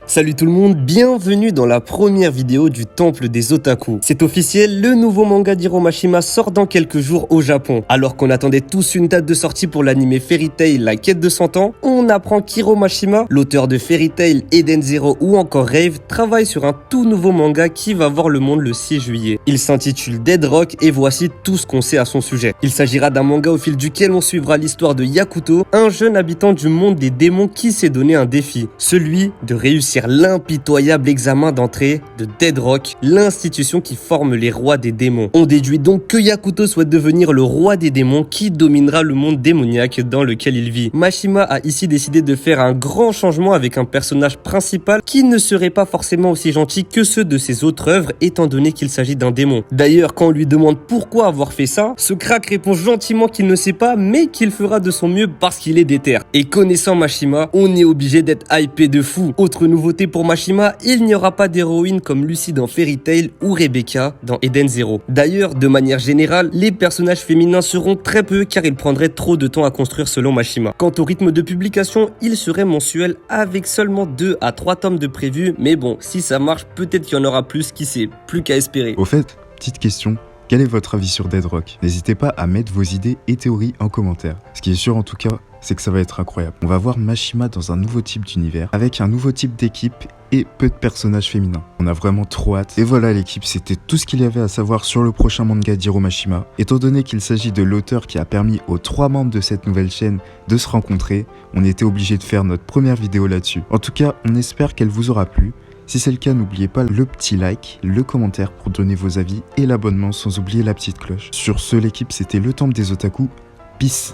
Salut tout le monde, bienvenue dans la première vidéo du Temple des Otaku. C'est officiel, le nouveau manga d'Hiro Mashima sort dans quelques jours au Japon. Alors qu'on attendait tous une date de sortie pour l'anime Fairy Tail, la quête de 100 ans, on apprend qu'Hiro Mashima, l'auteur de Fairy Tail, Eden Zero ou encore Rave, travaille sur un tout nouveau manga qui va voir le monde le 6 juillet. Il s'intitule Dead Rock et voici tout ce qu'on sait à son sujet. Il s'agira d'un manga au fil duquel on suivra l'histoire de Yakuto, un jeune habitant du monde des démons qui s'est donné un défi, celui de réussir l'impitoyable examen d'entrée de Dead Rock, l'institution qui forme les rois des démons. On déduit donc que Yakuto souhaite devenir le roi des démons qui dominera le monde démoniaque dans lequel il vit. Mashima a ici décidé de faire un grand changement avec un personnage principal qui ne serait pas forcément aussi gentil que ceux de ses autres œuvres étant donné qu'il s'agit d'un démon. D'ailleurs, quand on lui demande pourquoi avoir fait ça, ce crack répond gentiment qu'il ne sait pas mais qu'il fera de son mieux parce qu'il est déter. Et connaissant Mashima, on est obligé d'être hypé de fou. Autre nouveauté pour Mashima, il n'y aura pas d'héroïne comme Lucy dans Fairy Tail ou Rebecca dans Eden Zero. D'ailleurs, de manière générale, les personnages féminins seront très peu car ils prendraient trop de temps à construire selon Mashima. Quant au rythme de publication, il serait mensuel avec seulement 2 à 3 tomes de prévus, mais bon, si ça marche, peut-être qu'il y en aura plus, qui sait, plus qu'à espérer. Au fait, petite question. Quel est votre avis sur Dead Rock? N'hésitez pas à mettre vos idées et théories en commentaire. Ce qui est sûr en tout cas, c'est que ça va être incroyable. On va voir Mashima dans un nouveau type d'univers, avec un nouveau type d'équipe et peu de personnages féminins. On a vraiment trop hâte. Et voilà l'équipe, c'était tout ce qu'il y avait à savoir sur le prochain manga d'Hiro Mashima. Étant donné qu'il s'agit de l'auteur qui a permis aux 3 membres de cette nouvelle chaîne de se rencontrer, on était obligé de faire notre première vidéo là-dessus. En tout cas, on espère qu'elle vous aura plu. Si c'est le cas, n'oubliez pas le petit like, le commentaire pour donner vos avis et l'abonnement sans oublier la petite cloche. Sur ce, l'équipe, c'était le Temple des Otaku. Peace.